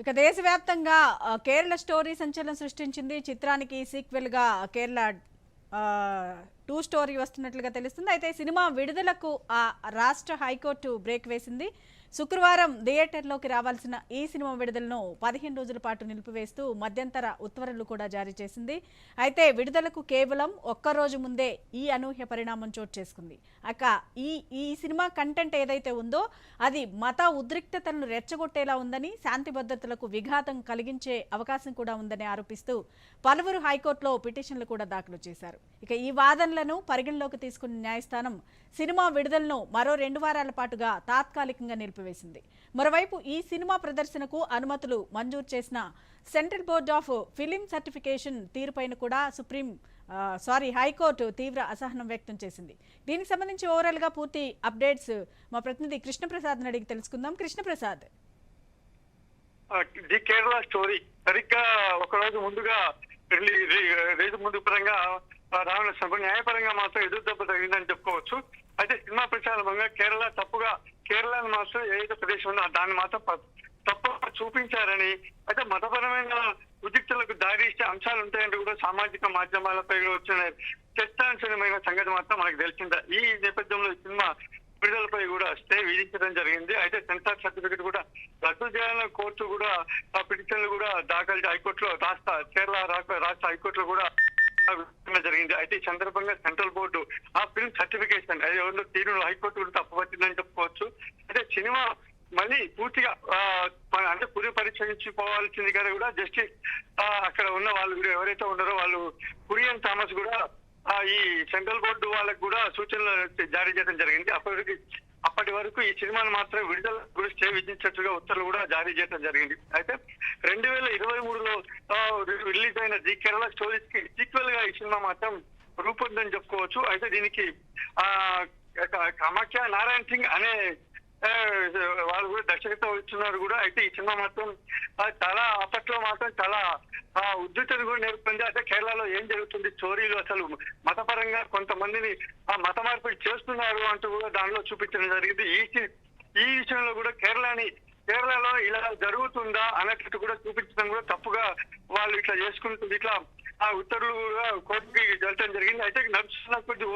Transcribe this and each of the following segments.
ఇక దేశవ్యాప్తంగా కేరళ స్టోరీ సంచలనం సృష్టించింది. చిత్రానికి సీక్వెల్ గా కేరళ 2 స్టోరీ వస్తున్నట్లుగా తెలుస్తుంది. అయితే సినిమా విడుదలకు ఆ రాష్ట్ర హైకోర్టు బ్రేక్ వేసింది. శుక్రవారం థియేటర్లోకి రావాల్సిన ఈ సినిమా విడుదలను 15 రోజుల పాటు నిలిపివేస్తూ మధ్యంతర ఉత్తర్వులు కూడా జారీ చేసింది. అయితే విడుదలకు కేవలం ఒక్కరోజు ముందే ఈ అనూహ్య పరిణామం చోటు చేసుకుంది. ఈ సినిమా కంటెంట్ ఏదైతే ఉందో అది మత ఉద్రిక్తతలను రెచ్చగొట్టేలా ఉందని, శాంతి భద్రతలకు విఘాతం కలిగించే అవకాశం కూడా ఉందని ఆరోపిస్తూ పలువురు హైకోర్టులో పిటిషన్లు కూడా దాఖలు చేశారు. ఇక ఈ వాదనలను పరిగణలోకి తీసుకున్న న్యాయస్థానం సినిమా విడుదలను మరో 2 వారాల పాటుగా తాత్కాలికంగా నిలిపివేసింది. మరోవైపు ఈ సినిమా ప్రదర్శనకు అనుమతులు మంజూరు చేసిన central board of film certification తీరుపైన కూడా హైకోర్టు తీవ్ర అసహనం వ్యక్తం చేసింది. దీనికి సంబంధించి ఓవరాల్ గా పూర్తి అప్డేట్స్ మా ప్రతినిధి కృష్ణప్రసాద్ అడిగి తెలుసుకుందాం. కృష్ణప్రసాద్, ది కేరళ స్టోరీ సరిగ్గా ఒకరోజు ముందుగా రేజు ముందు పరంగా రావణ న్యాయపరంగా మాత్రం ఎదురు దెబ్బ తగిలిందని చెప్పుకోవచ్చు. అయితే సినిమా ప్రచారంగా కేరళను మాత్రం ఏదైతే ప్రదేశం ఉందో దాన్ని మాత్రం తప్పుగా చూపించారని, అయితే మతపరమైన ఉద్రిక్తలకు దారి ఇచ్చే అంశాలు ఉంటాయంటే కూడా సామాజిక మాధ్యమాలపై వచ్చిన చర్చాంశమైన సంగతి మాత్రం మనకు తెలిసిందా. ఈ నేపథ్యంలో ఈ సినిమా విడుదలపై కూడా స్టే విధించడం జరిగింది. అయితే సెన్సార్ సర్టిఫికెట్ కూడా రద్దు చేయాలని కోర్టు కూడా పిటిషన్లు కూడా దాఖలు హైకోర్టులో కేరళ రాష్ట్ర హైకోర్టులో కూడా జరిగింది. అయితే ఈ సందర్భంగా సెంట్రల్ బోర్డు ఆ ఫిల్మ్ సర్టిఫికేషన్ ఎవరిలో తీరును హైకోర్టు కూడా తప్పుపట్టిందని చెప్పుకోవచ్చు. అయితే సినిమా మళ్ళీ పూర్తిగా అంటే పునఃపరిశీలించుకోవాల్సింది కానీ కూడా జస్టిస్ అక్కడ ఉన్న వాళ్ళు కూడా ఎవరైతే ఉన్నారో వాళ్ళు కురియన్ థామస్ కూడా ఈ సెంట్రల్ బోర్డు వాళ్ళకు కూడా సూచనలు జారీ చేయడం జరిగింది. అప్పటి వరకు ఈ సినిమాను మాత్రం విడుదల కూడా స్టే విధించినట్టుగా ఉత్తర్వులు కూడా జారీ చేయడం జరిగింది. అయితే 2023లో రిలీజ్ అయిన ది కేరళ స్టోరీస్ కి సీక్వెల్ గా ఈ సినిమా మాత్రం రూపొందని చెప్పుకోవచ్చు. అయితే దీనికి కామాఖ్య నారాయణ సింగ్ అనే వాళ్ళు కూడా దర్శకత్వం వహిస్తున్నారు కూడా. అయితే ఈ సినిమా మాత్రం చాలా అప్పట్లో మాత్రం చాలా ఉద్రిక్తత కూడా నేర్పుతుంది. అయితే కేరళలో ఏం జరుగుతుంది, స్టోరీలు అసలు మతపరంగా కొంతమందిని మత మార్పిడి చేస్తున్నారు అంటూ కూడా దానిలో చూపించడం జరిగింది. ఈ విషయంలో కూడా కేరళలో ఇలా జరుగుతుందా అన్నట్టు కూడా చూపించడం కూడా తప్పుగా వాళ్ళు ఇట్లా చేసుకుంటుంది. ఇట్లా ఆ ఉత్తర్వులు కూడా కోర్టుకి వెళ్ళటం జరిగింది. అయితే నడుస్తున్న కొద్ది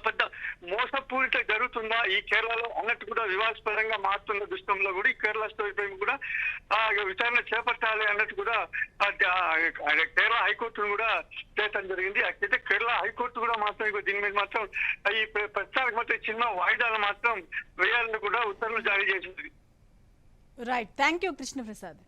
పెద్ద మోసపూరిత జరుగుతుందా ఈ కేరళలో అన్నట్టు కూడా వివాదాస్పదంగా మారుతున్న దృష్టంలో కూడా ఈ కేరళ స్టోరీ పై కూడా విచారణ చేపట్టాలి అన్నట్టు కూడా కేరళ హైకోర్టును కూడా చేయడం జరిగింది. అయితే కేరళ హైకోర్టు కూడా మాత్రం దీని మీద మాత్రం ఈ ప్రచారం మాత్రం చిన్న వాయిదాలు మాత్రం వేయాలని కూడా ఉత్తర్వులు జారీ చేసింది. Right, thank you Krishnaprasad.